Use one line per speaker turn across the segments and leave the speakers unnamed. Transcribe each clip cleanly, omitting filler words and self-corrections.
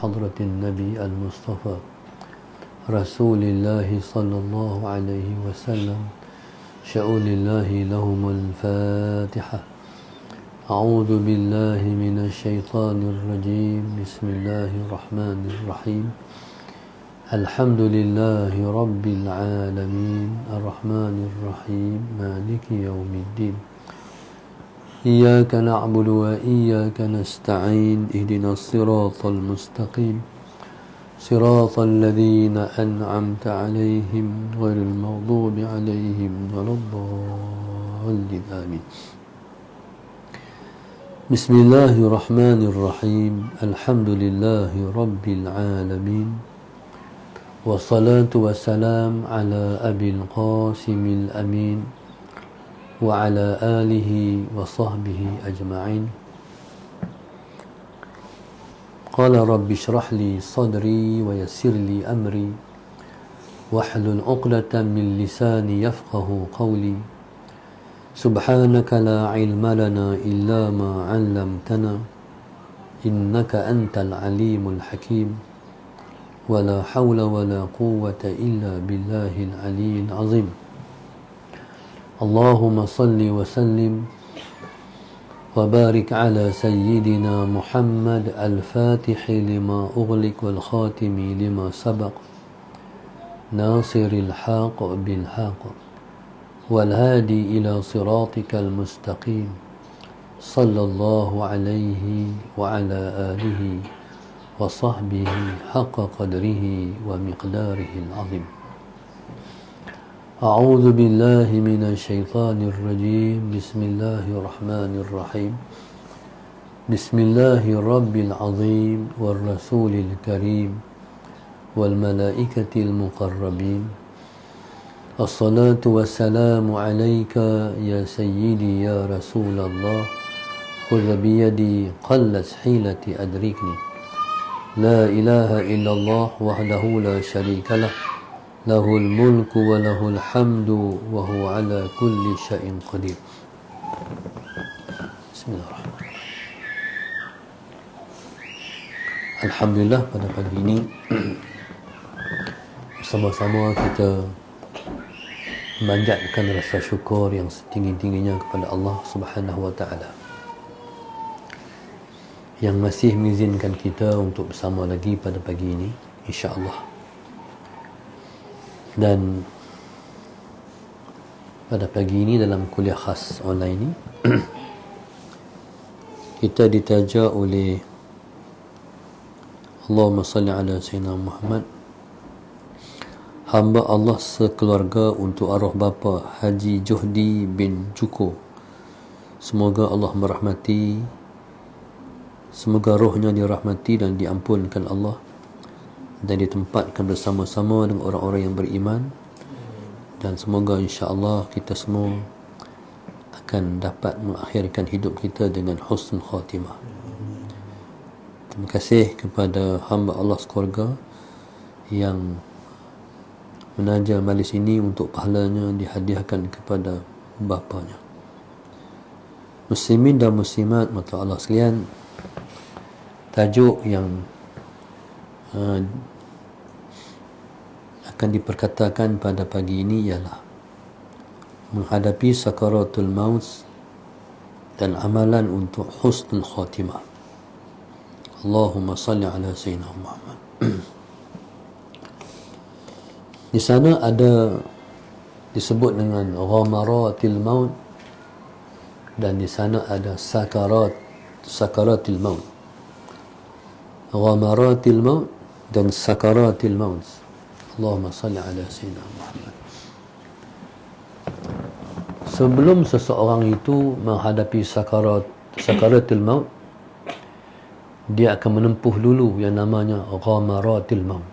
حضرة النبي المصطفى رسول الله صلى الله عليه وسلم شؤون الله لهم الفاتحة. أعوذ بالله من الشيطان الرجيم. بسم الله الرحمن الرحيم. الحمد لله رب العالمين الرحمن الرحيم مالك يوم الدين. إياك نعبد وإياك نستعين اهدنا الصراط المستقيم صراط الذين أنعمت عليهم غير المغضوب عليهم ولا الضالين آمين. بسم الله الرحمن الرحيم. الحمد لله رب العالمين والصلاة والسلام على أبي القاسم الأمين وعلى آله وصحبه أجمعين. قال رب اشرح لي صدري ويسر لي أمري واحلل عقدة من لساني يفقه قولي. سبحانك لا علم لنا إلا ما علمتنا إنك أنت العليم الحكيم. ولا حول ولا قوة إلا بالله العلي العظيم. اللهم صل وسلم وبارك على سيدنا محمد الفاتح لما أغلق والخاتم لما سبق ناصر الحق بالحق والهادي إلى صراطك المستقيم صلى الله عليه وعلى آله وصحبه حق قدره ومقداره العظيم. أعوذ بالله من الشيطان الرجيم. بسم الله الرحمن الرحيم. بسم الله الرب العظيم والرسول الكريم والملائكة المقربين. الصلاة والسلام عليك يا سيدي يا رسول الله. خذ بيدي قلت حيلتي أدركني. لا إله إلا الله وحده لا شريك له له الملك وله الحمد وهو على كل شيء قدير. Bismillahirrahmanirrahim. Alhamdulillah, pada pagi ini bersama-sama kita memanjatkan rasa syukur yang setinggi-tingginya kepada Allah Subhanahu wa taala yang masih mengizinkan kita untuk bersama lagi pada pagi ini, insya-Allah. Dan pada pagi ini dalam kuliah khas online ini kita ditaja oleh Allahumma salli ala Sayyidina Muhammad, hamba Allah sekeluarga untuk arwah bapa Haji Johdi bin Juko. Semoga Allah merahmati, semoga rohnya dirahmati dan diampunkan Allah dan ditempatkan bersama-sama dengan orang-orang yang beriman, dan semoga insya-Allah kita semua akan dapat mengakhirkan hidup kita dengan husnul khatimah. Terima kasih kepada hamba Allah sekeluarga yang menaja majlis ini untuk pahalanya dihadiahkan kepada bapanya. Muslimin dan muslimat mata Allah sekalian, tajuk yang akan diperkatakan pada pagi ini ialah menghadapi sakaratul maut dan amalan untuk husnul khatimah. Allahumma salli ala Sayyidina Muhammad. Di sana ada disebut dengan ghamaratil maut, dan di sana ada sakaratil maut. Ghamaratil maut dan sakaratil maut. Allahumma salli ala Sayyidina Muhammad. Sebelum seseorang itu menghadapi sakaratul maut, dia akan menempuh dulu yang namanya ghamaratil maut.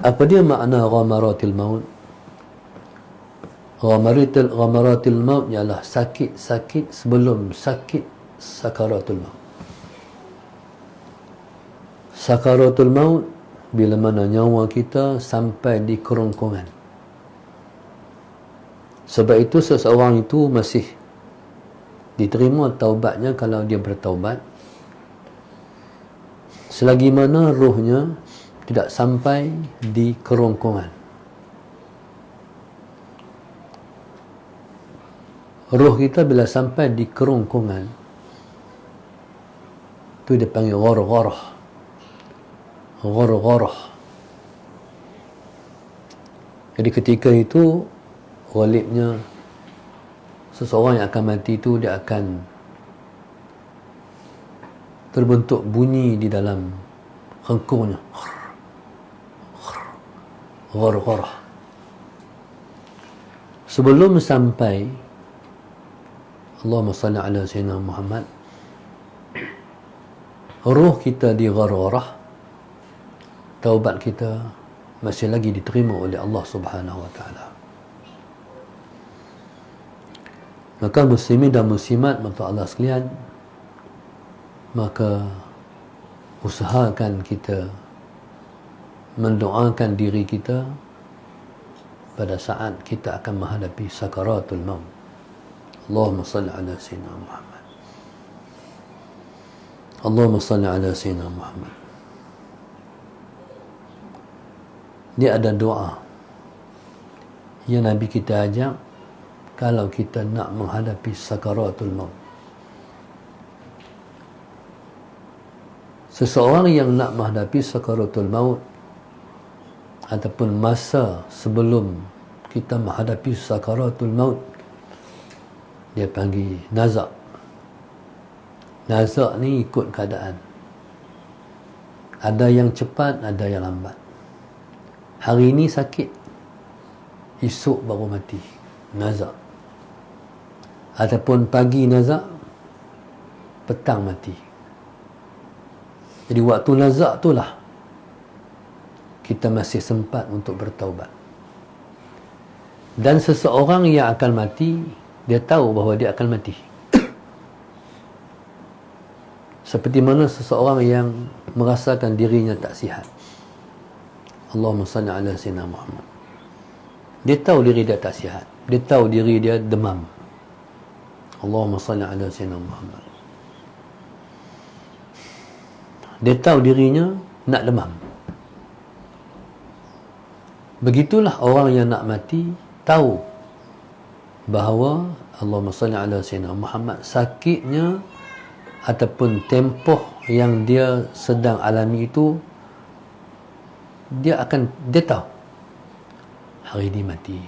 Apa dia makna ghamaratil maut? Ghamaratil maut ialah sakit-sakit sebelum sakit sakaratul maut. Sakaratul maut bila mana nyawa kita sampai di kerongkongan. Sebab itu seseorang itu masih diterima taubatnya kalau dia bertaubat, selagi mana rohnya tidak sampai di kerongkongan. Roh kita bila sampai di kerongkongan, tu dia panggil ghargharah. Ghargharah. Jadi ketika itu ghalibnya seseorang yang akan mati itu, dia akan terbentuk bunyi di dalam hengkungnya. Ghargharah. Sebelum sampai, Allahumma salli ala sayyidina Muhammad, roh kita di ghargharah, taubat kita masih lagi diterima oleh Allah Subhanahu wa taala. Maka muslimin dan muslimat mata Allah sekalian, maka usahakan kita mendoakan diri kita pada saat kita akan menghadapi sakaratul maut. Allahumma salli ala sayyidina Muhammad. Allahumma salli ala sayyidina Muhammad. Dia ada doa yang Nabi kita ajak kalau kita nak menghadapi sakaratul maut. Seseorang yang nak menghadapi sakaratul maut ataupun masa sebelum kita menghadapi sakaratul maut, dia panggil nazak. Nazak ni ikut keadaan. Ada yang cepat, ada yang lambat. Hari ini sakit, esok baru mati. Nazak. Ataupun pagi nazak, petang mati. Jadi waktu nazak itulah kita masih sempat untuk bertaubat. Dan seseorang yang akan mati, dia tahu bahawa dia akan mati. Seperti mana seseorang yang merasakan dirinya tak sihat. Allahumma salli ala sayyidina Muhammad. Dia tahu diri dia tak sihat. Dia tahu diri dia demam. Allahumma salli ala sayyidina Muhammad. Dia tahu dirinya nak demam. Begitulah orang yang nak mati tahu bahawa Allahumma salli ala sayyidina Muhammad, sakitnya ataupun tempoh yang dia sedang alami itu, dia tahu hari ini mati.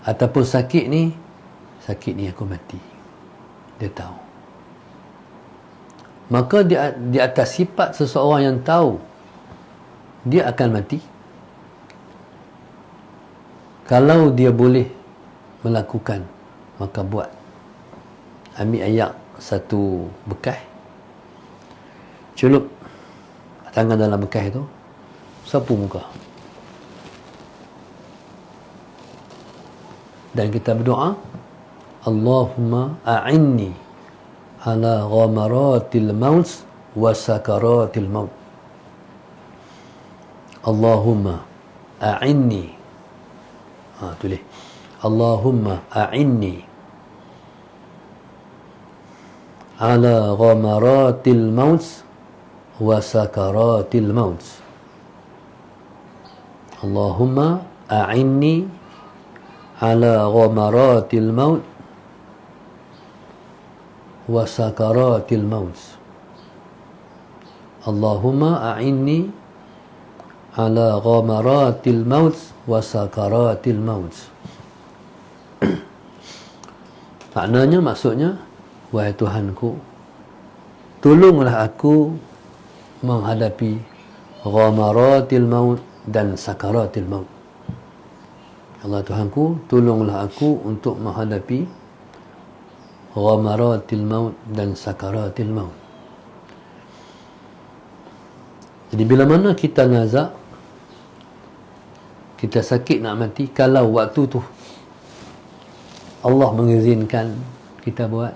Ataupun sakit ni aku mati. Dia tahu. Maka di atas sifat seseorang yang tahu dia akan mati, kalau dia boleh melakukan, maka buat. Ambil ayak satu bekas, celup tangan dalam bekas itu, sapu muka, dan kita berdoa, Allahumma a'inni ala ghamaratil maut wa sakaratil maut. Allahumma a'inni, tulis, Allahumma a'inni ala ghamaratil maut wa sakaratil maut. Allahumma a'inni ala ghamaratil maut wa sakaratil maut. Allahumma a'inni ala ghamaratil maut wa sakaratil maut. Maknanya, maksudnya, wahai Tuhanku, tolonglah aku menghadapi ghamaratil maut dan sakaratil maut. Allah Tuhanku, tolonglah aku untuk menghadapi ghamaratil maut dan sakaratil maut. Jadi bila mana kita nazak, kita sakit nak mati, kalau waktu tu Allah mengizinkan kita buat,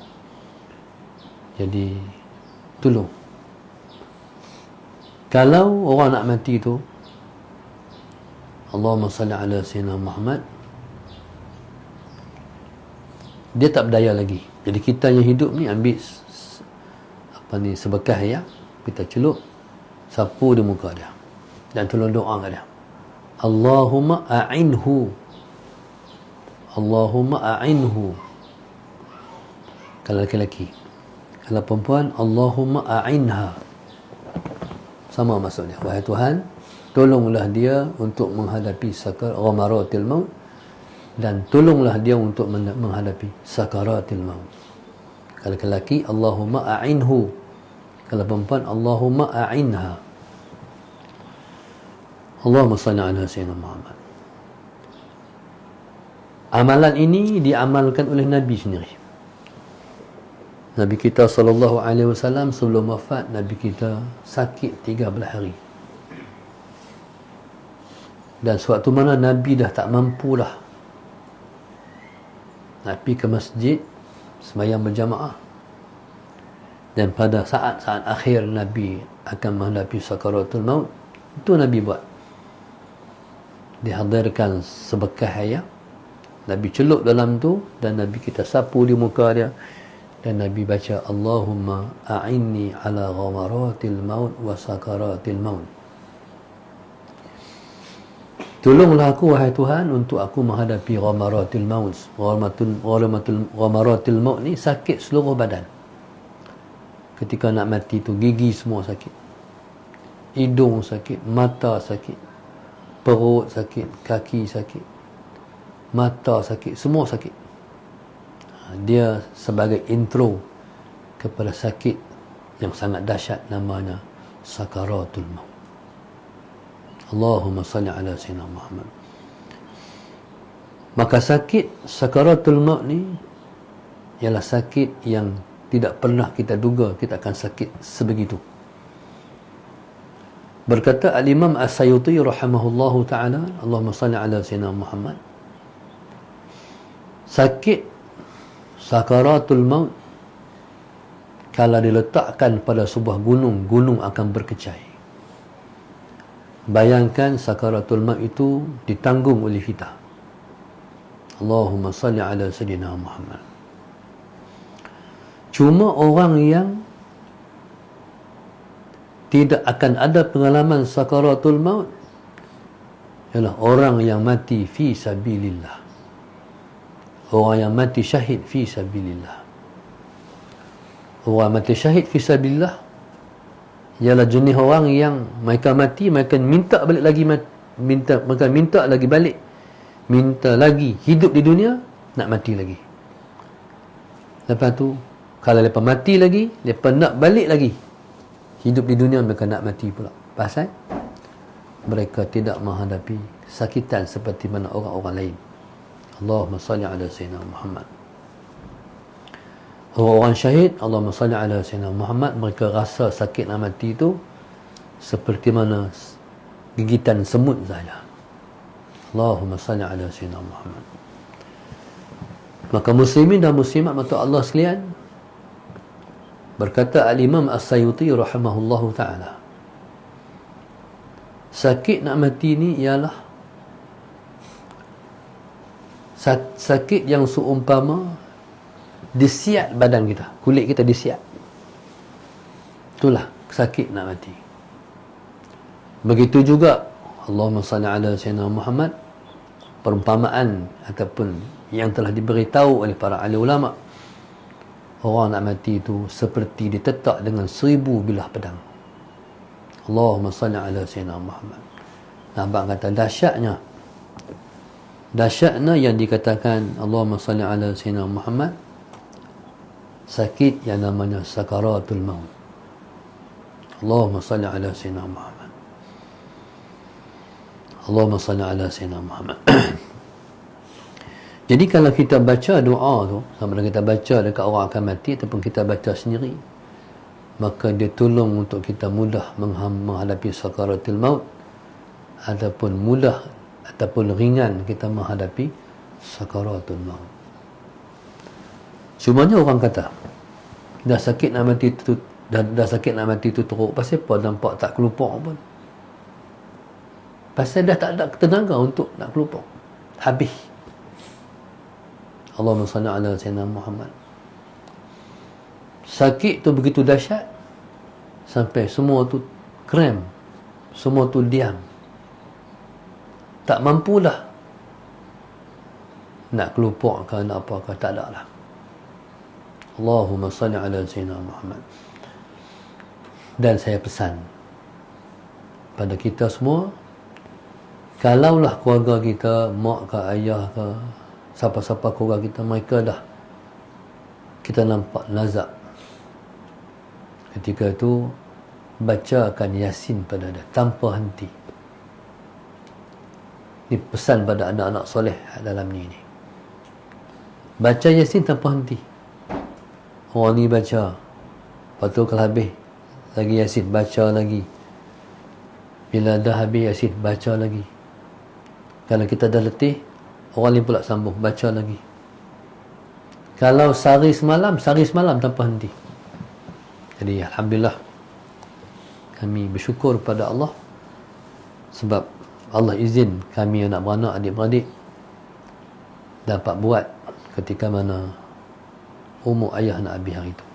jadi tolong. Kalau orang nak mati tu, Allahumma salli ala sayyidina Muhammad, dia tak berdaya lagi. Jadi kita yang hidup ni ambil sebekas ya, kita celup, sapu di muka dia dan tolong doa kat dia. Allahumma a'inhu, Allahumma a'inhu. Kalau lelaki-lelaki. Kalau perempuan, Allahumma a'inha. Sama maksudnya. Wahai Tuhan, tolonglah dia untuk menghadapi ghamaratil maut, dan tolonglah dia untuk menghadapi sakaratil maut. Kalau lelaki, Allahumma a'inhu. Kalau perempuan, Allahumma a'inha. Allahumma salli ala sayyidina Muhammad. Amalan ini diamalkan oleh Nabi sendiri. Nabi kita sallallahu alaihi wasallam sebelum wafat, Nabi kita sakit 13 hari. Dan suatu mana Nabi dah tak mampu dah nak pergi ke masjid sembahyang berjamaah. Dan pada saat-saat akhir Nabi akan menghadapi sakaratul maut, itu Nabi buat. Dihadirkan sebekas air, Nabi celup dalam tu, dan Nabi kita sapu di muka dia, dan Nabi baca Allahumma a'inni ala ghamaratil maut wa sakaratil maut. Tolonglah aku wahai Tuhan untuk aku menghadapi ghamaratil maut. Ghamaratil maut ni sakit seluruh badan. Ketika nak mati tu gigi semua sakit, hidung sakit, mata sakit, perut sakit, kaki sakit, mata sakit, semua sakit. Dia sebagai intro kepada sakit yang sangat dahsyat, namanya sakaratul maut. Allahumma salli ala sayyidina Muhammad. Maka sakit sakaratul maut ni ialah sakit yang tidak pernah kita duga kita akan sakit sebegitu. Berkata Al-Imam As-Sayuti rahimahullahu ta'ala, Allahumma salli ala sayyidina Muhammad, sakit sakaratul maut kalau diletakkan pada sebuah gunung, gunung akan berkecai. Bayangkan sakaratul maut itu ditanggung oleh kita. Allahumma salli ala sayyidina Muhammad. Cuma orang yang tidak akan ada pengalaman sakaratul maut ialah orang yang mati fi sabilillah, orang yang mati syahid fi sabilillah. Orang mati syahid fi sabilillah ialah jenis orang yang mereka mati, mereka minta balik lagi, mereka minta lagi balik, minta lagi hidup di dunia, nak mati lagi. Lepas tu kalau mereka mati lagi, mereka nak balik lagi hidup di dunia, mereka nak mati pula. Pasal mereka tidak menghadapi sakitan seperti mana orang-orang lain. Allahumma salli ala sayyidina Muhammad. Orang syahid, Allahumma salli ala sayyidina Muhammad, mereka rasa sakit nak mati itu seperti mana gigitan semut saja. Allahumma salli ala sayyidina Muhammad. Maka muslimin dan muslimat mata Allah sekalian, berkata Al-Imam As-Sayuti rahimahullahu ta'ala, sakit nak mati ni ialah sakit yang seumpama disiat badan kita, kulit kita disiat. Itulah sakit nak mati. Begitu juga Allahumma salli ala sayyidina Muhammad, perumpamaan ataupun yang telah diberitahu oleh para ahli ulama, orang nak mati itu seperti ditetak dengan 1000 bilah pedang. Allahumma salli ala sayyidina Muhammad. Nampak kata dahsyatnya yang dikatakan Allahumma salli ala sayyidina Muhammad, sakit yang namanya sakaratul maut. Allahumma salli ala sayyidina Muhammad. Allahumma salli ala sayyidina Muhammad. Jadi kalau kita baca doa tu, sama ada kita baca dekat orang akan mati ataupun kita baca sendiri, maka dia tolong untuk kita mudah menghadapi sakaratul maut, ataupun mudah ataupun ringan kita menghadapi sakaratul maut. Cumanya orang kata dah sakit nak mati tu, dah sakit nak mati tu teruk, pasal apa nampak tak kelupak pun? Pasal dah tak ada tenaga untuk nak kelupak, habis. Allahumma salli ala sayyidina Muhammad. Sakit tu begitu dahsyat sampai semua tu krem, semua tu diam, tak mampulah nak kelupuk ke nak apa ke, tak ada lah. Allahumma salli ala Sayyidina Muhammad. Dan saya pesan pada kita semua, kalaulah keluarga kita, mak ke ayah ke siapa-siapa keluarga kita, mereka dah kita nampak nazak, ketika itu bacakan Yasin pada dia tanpa henti. Ini pesan pada anak-anak soleh dalam ni. Baca Yasin tanpa henti. Orang ni baca, lepas tu kalau habis lagi Yasin, baca lagi. Bila dah habis Yasin, baca lagi. Kalau kita dah letih, orang ni pula sambung, baca lagi. Kalau sehari semalam tanpa henti. Jadi alhamdulillah, kami bersyukur pada Allah sebab Allah izin kami anak-beranak, adik-beradik dapat buat ketika mana umur ayah nak habis hari itu.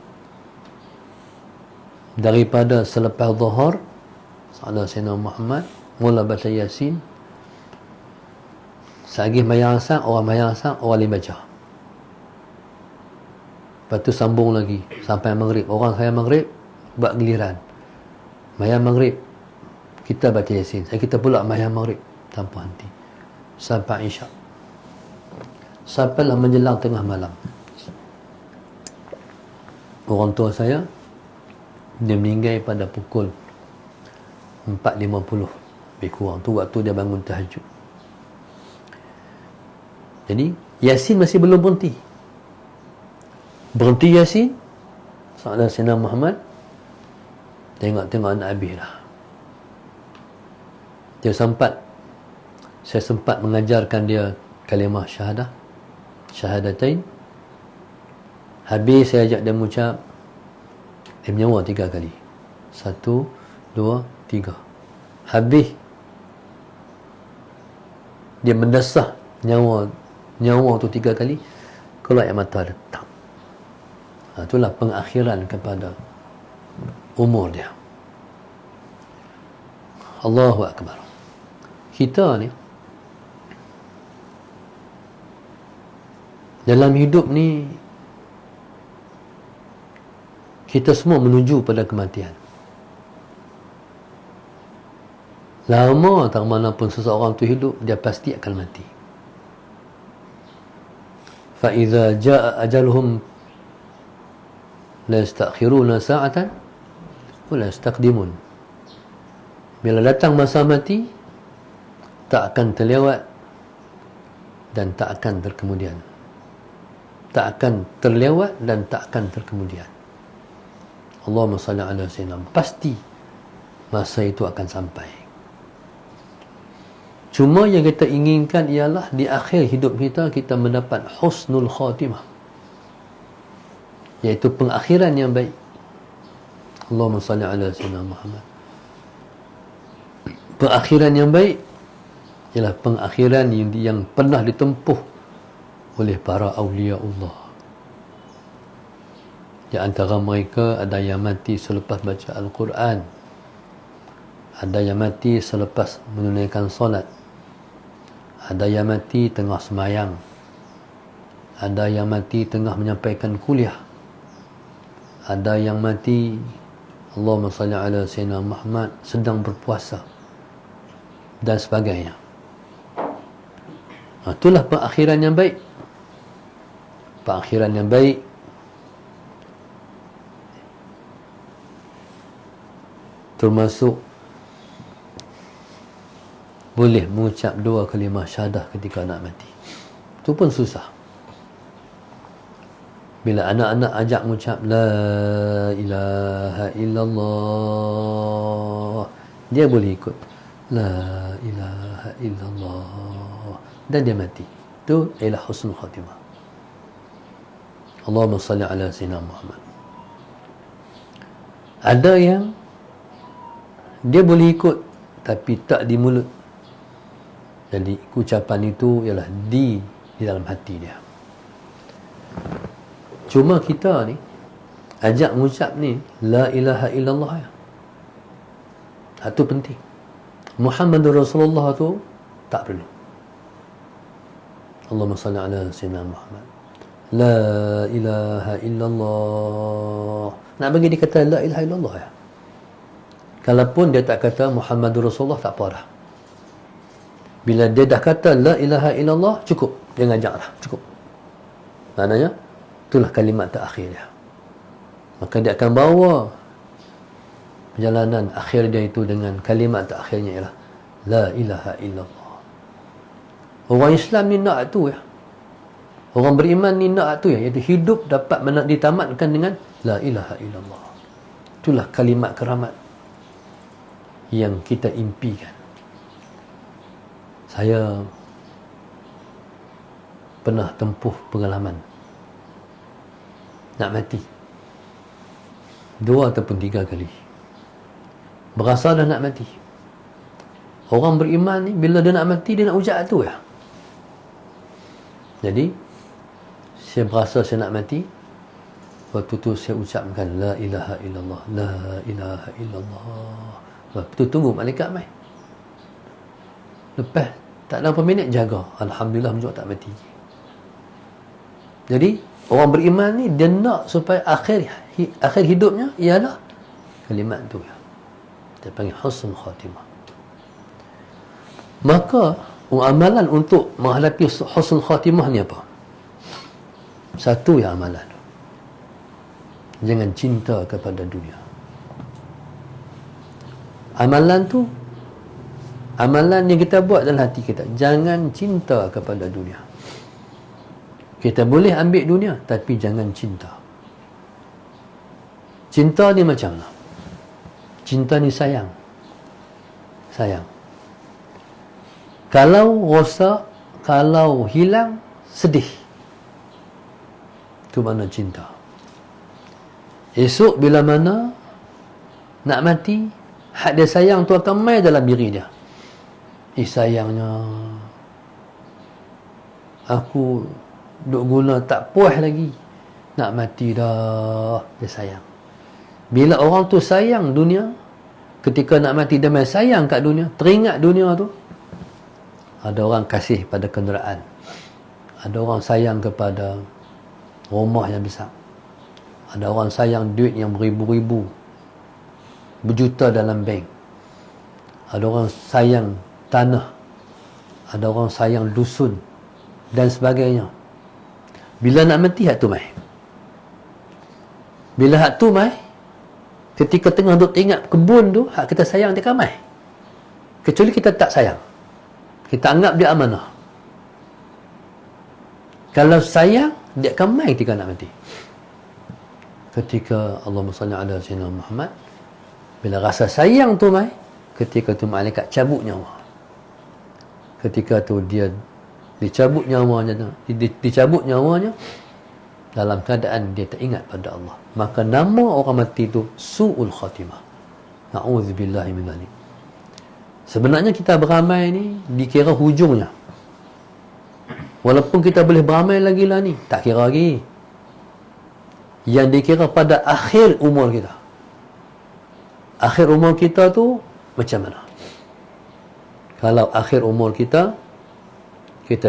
Daripada selepas Zuhur, salat Sayyidina Muhammad, mula baca Yasin, selagi mayang asar, orang mayang asar, orang lain baca. Lepas tu sambung lagi sampai maghrib. Orang saya maghrib buat giliran. Mayang maghrib kita baca Yasin, kita pula mayang maghrib tanpa henti sampai Isyak, sampailah menjelang tengah malam. Orang tua saya dia meninggal pada pukul 4.50 lebih kurang tu, waktu dia bangun tahajud. Jadi Yasin masih belum berhenti Yasin, sahabat Sayyidina Muhammad tengok anak habis dah. Saya sempat mengajarkan dia kalimah syahadatain. Habis saya ajak dia mengucap, dia menyawa 3 kali. 1, 2, 3. Habis dia mendesah nyawa tu 3 kali, keluar air mata letak. Itulah pengakhiran kepada umur dia. Allahu Akbar. Kita ni dalam hidup ni, kita semua menuju pada kematian. Lama tak manapun seseorang tu hidup, dia pasti akan mati. Fa iza jaa ajaluhum la yastakhiruna sa'atan wa la yastaqdimun. Bila datang masa mati, tak akan terlewat dan tak akan terkemudian. Tak akan terlewat dan tak akan terkemudian. Allahumma salli ala sayyidina. Pasti masa itu akan sampai. Cuma yang kita inginkan ialah di akhir hidup kita, kita mendapat husnul khatimah, iaitu pengakhiran yang baik. Allahumma salli ala sayyidina Muhammad. Pengakhiran yang baik ialah pengakhiran yang pernah ditempuh oleh para awliya Allah. Di antara mereka ada yang mati selepas baca Al-Quran, ada yang mati selepas menunaikan solat, ada yang mati tengah semayang, ada yang mati tengah menyampaikan kuliah, ada yang mati, Allahumma salli ala sayyidina Muhammad, sedang berpuasa dan sebagainya. Itulah pengakhiran yang baik. Pengakhiran yang baik termasuk boleh mengucap 2 kalimah syahadah ketika nak mati. Itu pun susah. Bila anak-anak ajak mengucap la ilaha illallah, dia boleh ikut la ilaha illallah dan dia mati. Itu ialah husnul khatimah. Allahumma salli ala sayyidina Muhammad. Ada yang dia boleh ikut tapi tak di mulut. Jadi ucapan itu ialah di dalam hati dia. Cuma kita ni ajak mengucap ni la ilaha illallah ya. Itu penting. Muhammadur Rasulullah tu tak perlu. Allahumma salli ala sayyidina Muhammad. La ilaha illallah. Nak bagi dia kata la ilaha illallah ya. Kalaupun dia tak kata Muhammadur Rasulullah, tak apa dah. Bila dia dah kata la ilaha illallah, cukup. Dia ngajak dah, cukup. Maknanya itulah kalimat terakhir dia. Maka dia akan bawa perjalanan akhir dia itu dengan kalimat terakhirnya ialah la ilaha illallah. Orang Islam ni nak tu ya. Orang beriman ni nak tu ya, iaitu hidup dapat ditamatkan dengan la ilaha illallah. Itulah kalimat keramat yang kita impikan. Saya pernah tempuh pengalaman nak mati 2 ataupun 3 kali. Berasa dah nak mati. Orang beriman ni bila dia nak mati, dia nak ucap tu ya. Jadi saya berasa saya nak mati. Waktu tu saya ucapkan la ilaha illallah, la ilaha illallah. Waktu tu tunggu malaikat mai. Lepas tak ada berapa minit jaga. Alhamdulillah menjawab tak mati. Jadi orang beriman ni dia nak supaya akhir hidupnya ialah kalimat tu ya. Dia panggil husnul khatimah. Maka amalan untuk menghadapi husnul khatimah ni apa? Satu ya amalan. Jangan cinta kepada dunia. Amalan tu, amalan yang kita buat dalam hati kita, jangan cinta kepada dunia. Kita boleh ambil dunia, tapi jangan cinta. Cinta ni macam mana? Cinta ni sayang. Sayang. Kalau rosak, kalau hilang, sedih. Itu mana cinta. Esok bila mana nak mati, hak dia sayang tu akan mai dalam diri dia. Sayangnya, aku duk guna tak puas lagi, nak mati dah. Dia sayang. Bila orang tu sayang dunia, ketika nak mati dia main sayang kat dunia, teringat dunia tu. Ada orang kasih pada kenderaan, ada orang sayang kepada rumah yang besar, ada orang sayang duit yang beribu-ribu, berjuta dalam bank, ada orang sayang tanah, ada orang sayang dusun dan sebagainya. Bila nak mati, hak tu mai. Bila hak tu mai, ketika tengah duk teringat kebun tu, hak kita sayang dia akan mai. Kecuali kita tak sayang, kita anggap dia amanah. Kalau sayang, dia akan mai ketika nak mati. Ketika Allahumma salli ala sayyidina Muhammad, bila rasa sayang tu mai, ketika tu malaikat cabut nyawa. Ketika tu dia dicabut nyawanya, dicabut nyawanya dalam keadaan dia teringat pada Allah. Maka nama orang mati itu su'ul khatimah. Na'udzubillahi min dzalik. Sebenarnya kita beramai ni dikira hujungnya. Walaupun kita boleh beramai lagi lah ni, tak kira lagi. Yang dikira pada akhir umur kita. Akhir umur kita tu macam mana? Kalau akhir umur kita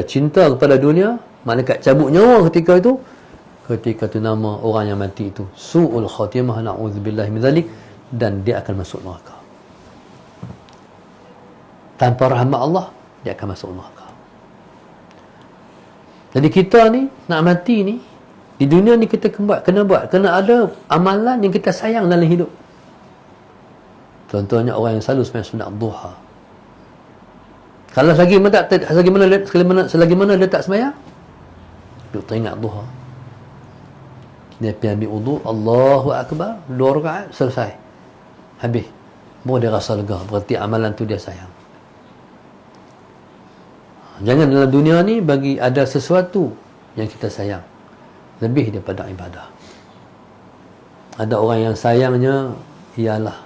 cinta kepada dunia, malaikat cabut nyawa ketika itu nama orang yang mati itu su'ul khatimah, na'udzubillahi min dzalik, dan dia akan masuk neraka. Tanpa rahmat Allah, dia akan masuk neraka. Jadi kita ni nak mati ni, di dunia ni kita kena ada amalan yang kita sayang dalam hidup. Contohnya orang yang selalu sembahyang sunat duha. Kalau selagi mana dia tak sembahyang, dia teringat duha. Dia pergi ambil wudu, Allahu Akbar, 2 rakaat, selesai. Habis. Baru dia rasa lega, berarti amalan tu dia sayang. Jangan dalam dunia ni bagi ada sesuatu yang kita sayang lebih daripada ibadah. Ada orang yang sayangnya ialah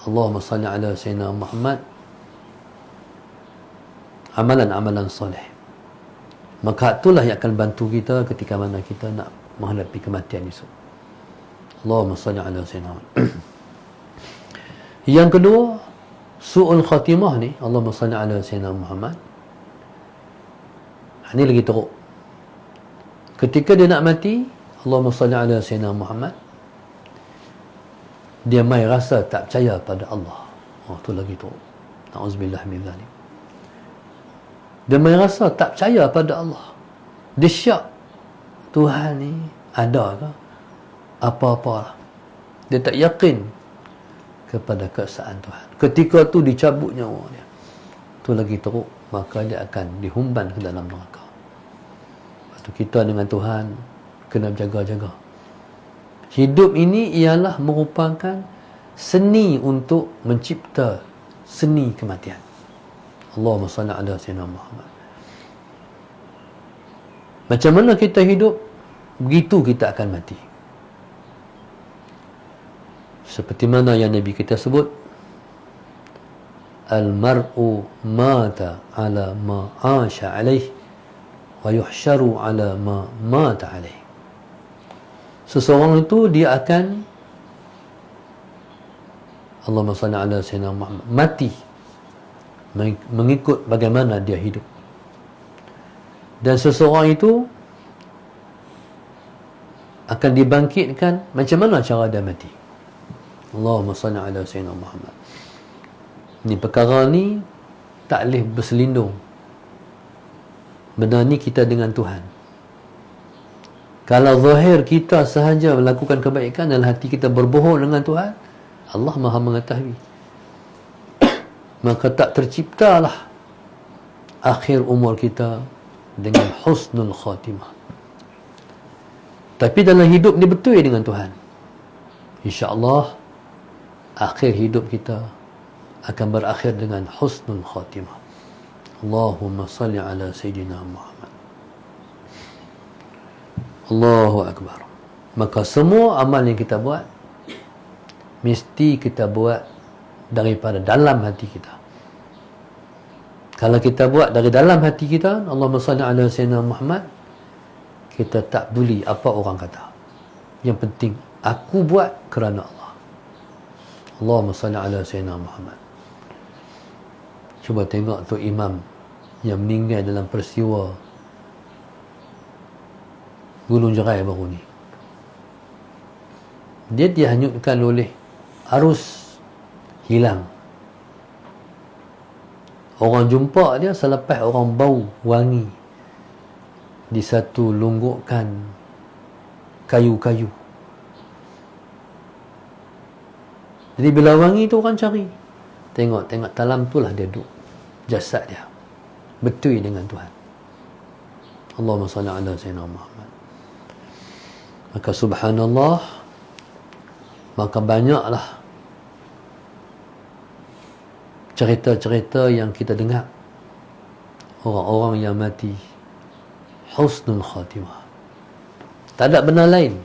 Allahumma salli ala sayyidina Muhammad, amalan-amalan soleh. Maka itulah yang akan bantu kita ketika mana kita nak menghadapi kematian itu. Allahumma salli ala sayyidina Muhammad. Yang kedua, su'ul khatimah ni, Allahumma salli ala Sayyidina Muhammad, ini lagi teruk. Ketika dia nak mati, Allahumma salli ala Sayyidina Muhammad, dia mai rasa tak percaya pada Allah. Tu lagi teruk. Na'udzubillah min zalik. Dia mai rasa tak percaya pada Allah. Dia syak, Tuhan ni ada ke apa-apa. Dia tak yakin kepada keesaan Tuhan. Ketika tu dicabut nyawa dia, tu lagi teruk. Maka dia akan dihumban ke dalam neraka. Kita dengan Tuhan kena jaga-jaga. Hidup ini ialah merupakan seni untuk mencipta seni kematian. Allahumma salli ala Sayyidina Muhammad. Macam mana kita hidup, begitu kita akan mati. Seperti mana yang Nabi kita sebut, al-mar'u mata ala ma 'asha alaih wa yuhsyaru ala ma mata alaih. Seseorang itu dia akan, Allahumma salli ala Sayyidina Muhammad, mati mengikut bagaimana dia hidup. Dan seseorang itu akan dibangkitkan macam mana cara dia mati. Allahumma salli ala Sayyidina Muhammad. Ni perkara ni tak boleh berselindung. Benar ni kita dengan Tuhan. Kalau zahir kita sahaja melakukan kebaikan dan hati kita berbohong dengan Tuhan, Allah Maha mengetahui. Maka tak terciptalah akhir umur kita dengan husnul khatimah. Tapi dalam hidup ni betul dengan Tuhan, insya-Allah akhir hidup kita akan berakhir dengan husnul khatimah. Allahumma salli ala Sayyidina Muhammad. Allahu Akbar. Maka semua amal yang kita buat, mesti kita buat daripada dalam hati kita. Kalau kita buat dari dalam hati kita, Allahumma salli ala Sayyidina Muhammad, kita tak peduli apa orang kata. Yang penting, aku buat kerana Allah. Allahumma salli ala Sayyidina Muhammad. Cuba tengok tu imam yang meninggal dalam peristiwa Gunung Jerai baru ni. Dia dihanyutkan oleh arus, hilang. Orang jumpa dia selepas orang bau wangi di satu longgokan kayu-kayu. Jadi bila wangi tu orang cari, tengok dalam tu lah dia duduk, jasad dia betul dengan Tuhan. Allahumma salli ala Sayyidina Muhammad. Maka subhanallah, maka banyaklah cerita-cerita yang kita dengar orang-orang yang mati husnul khatimah. Tak ada benda lain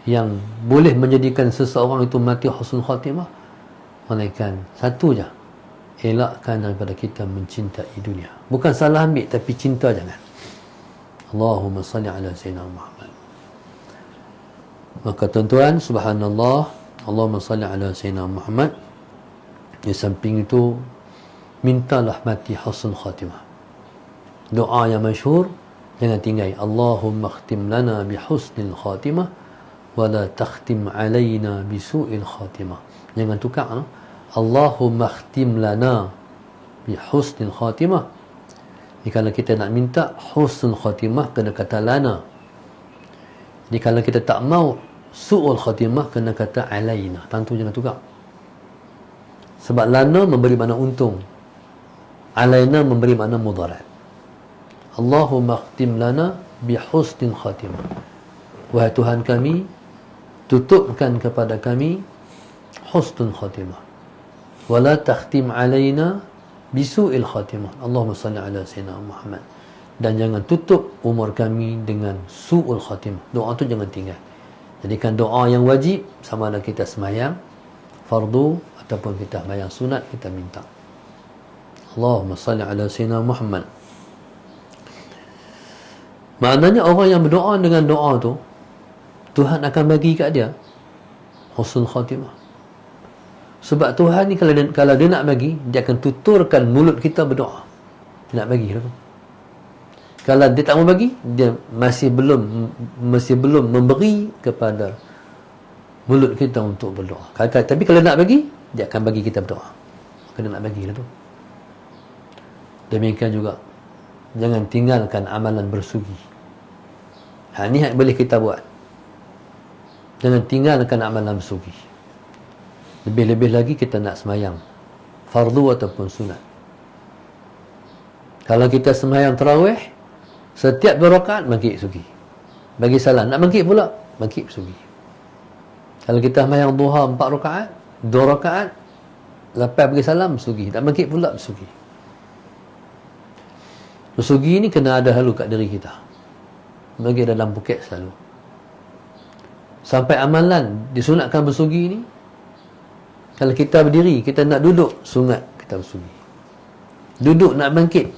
yang boleh menjadikan seseorang itu mati husnul khatimah melainkan satu je, elakkan daripada kita mencintai dunia. Bukan salah ambil, tapi cinta jangan. Allahumma salli ala Sayyidina Muhammad. Maka tuan-tuan, subhanallah, Allahumma salli ala Sayyidina Muhammad. Di samping itu, mintalah mati husnul khatimah. Doa yang masyhur, jangan tinggal. Allahumma khtim lana bi husnil khatimah wa la takhtim alaina bi su'il khatimah. Jangan tukar, no? Allahumma khtim lana bi husnil khatimah. Jadi kalau kita nak minta husnul khatimah, kena kata lana. Jadi kalau kita tak mau su'ul khatimah, kena kata alaina. Tentu jangan tukar. Sebab lana memberi makna untung, alaina memberi makna mudarat. Allahumma khtim lana bi husnil khatimah. Wahai Tuhan kami, tutupkan kepada kami husnul khatimah. Wala takhtim alaina bisu'il khatimah. Allahumma salli ala Sayyidina Muhammad. Dan jangan tutup umur kami dengan su'ul khatimah. Doa tu jangan tinggal. Jadikan doa yang wajib, sama ada kita semayang fardu ataupun kita semayang sunat, kita minta. Allahumma salli ala Sayyidina Muhammad. Maknanya orang yang berdoa dengan doa tu, Tuhan akan bagi kat dia husnul khatimah. Sebab Tuhan ni kalau dia nak bagi, dia akan tuturkan mulut kita berdoa. Dia nak bagi apa? Kalau dia tak mau bagi, dia masih belum memberi kepada mulut kita untuk berdoa. Tapi kalau nak bagi, dia akan bagi kita berdoa. Maka dia nak bagi tu. Demikian juga, jangan tinggalkan amalan bersugi. Ni yang boleh kita buat. Jangan tinggalkan amalan bersugi. Lebih-lebih lagi kita nak semayang fardu ataupun sunat. Kalau kita semayang tarawih, setiap 2 rakaat bangkit sugi, bagi salam. Nak bangkit pula, bangkit sugi. Kalau kita semayang duha 4 rakaat, 2 rakaat lepas bagi salam sugi, nak bangkit pula sugi. Bersugi ni kena ada halu kat diri kita, bagi dalam poket selalu. Sampai amalan disunatkan bersugi ni, kalau kita berdiri, kita nak duduk, sunat kita bersugi. Duduk nak bangkit,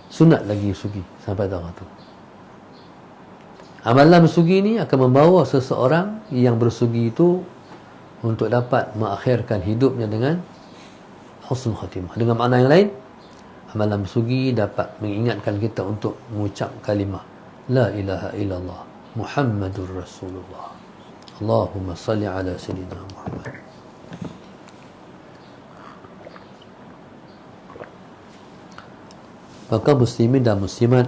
sunat lagi bersugi. Sampai tahu tu. Amalan bersugi ni akan membawa seseorang yang bersugi itu untuk dapat mengakhirkan hidupnya dengan husnul khatimah. Dengan makna yang lain, amalan bersugi dapat mengingatkan kita untuk mengucap kalimah La ilaha illallah Muhammadur Rasulullah. Allahumma salli ala sayyidina Muhammad. Maka muslimin dan muslimat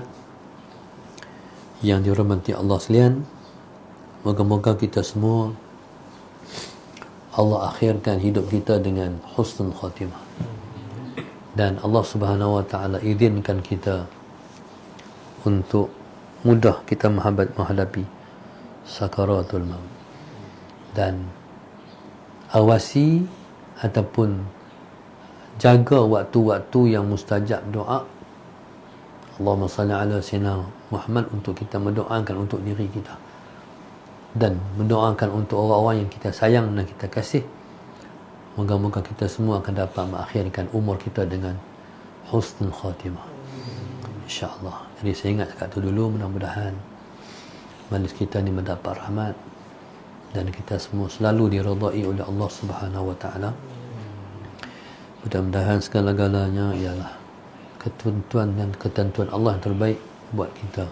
yang dirahmati Allah sekalian, moga-moga kita semua Allah akhirkan hidup kita dengan husnul khatimah, dan Allah Subhanahu wa taala izinkan kita untuk mudah kita menghadapi sakaratul maut, dan awasi ataupun jaga waktu-waktu yang mustajab doa. Allahumma salli ala sayyidina Muhammad, untuk kita mendoakan untuk diri kita dan mendoakan untuk orang-orang yang kita sayang dan kita kasih. Moga-moga kita semua akan dapat mengakhirkan umur kita dengan husnul khatimah, insya-Allah. Jadi saya ingat kat tu dulu, mudah-mudahan majlis kita ni mendapat rahmat dan kita semua selalu diridai oleh Allah Subhanahu wa taala. Mudah-mudahan segala-galanya ialah ketentuan dan ketentuan Allah yang terbaik buat kita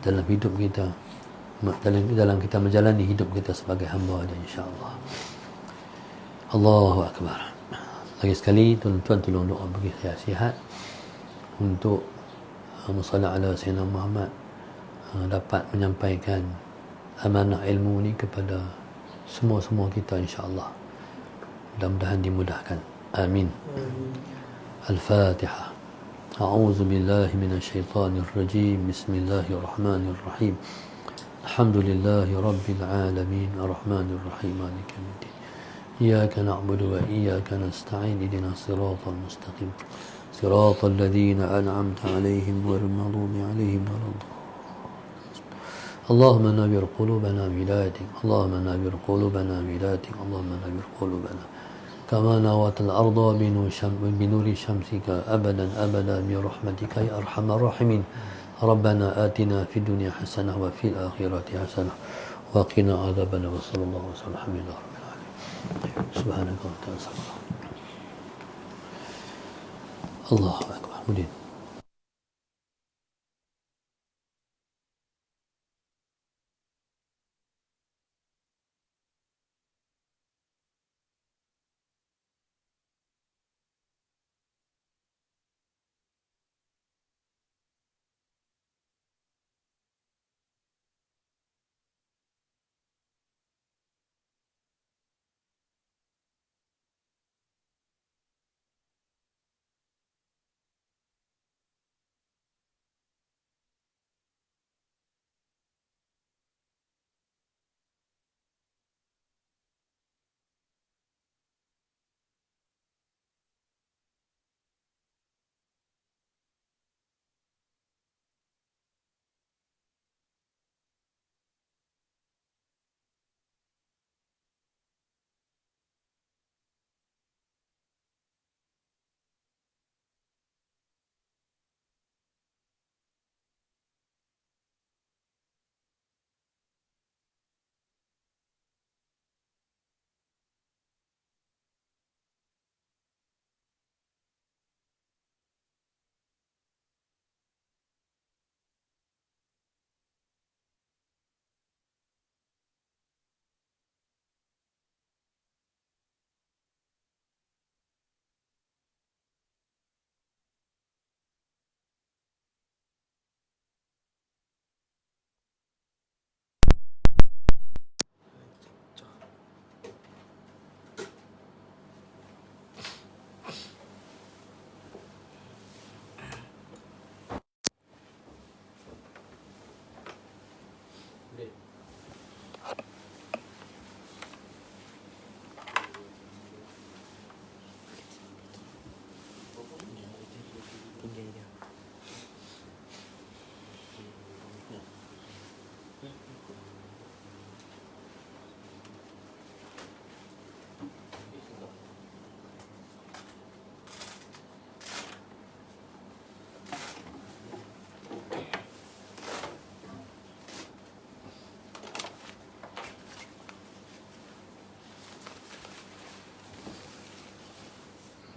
dalam hidup kita, dalam kita menjalani hidup kita sebagai hamba dia, insya-Allah. Allahu akbar. Lagi sekali tuan-tuan tolong doa bagi saya sihat untuk musalla ala sayyidina Muhammad, dapat menyampaikan amanah ilmu ni kepada semua-semua kita, insya-Allah. Mudah-mudahan dimudahkan. Amin. Al-Fatihah. أعوذ بالله من الشيطان الرجيم بسم الله الرحمن الرحيم الحمد لله رب العالمين الرحمن الرحيم مالك يوم الدين إياك نعبد وإياك نستعين اهدنا الصراط المستقيم صراط الذين أنعمت عليهم غير المغضوب عليهم ولا الضالين اللهم نور قلوبنا بهدايتك اللهم نور قلوبنا بهدايتك اللهم نور قلوبنا كما نورت الأرض بنور شمسك أبدا أبدا برحمتك يا أرحم الراحمين ربنا آتنا في الدنيا حسنة وفي الآخرة حسنة وقنا عذاب النار وصلى الله وسلم الحمد لله رب العالمين سبحانك وتعالى الله أكبر. مدين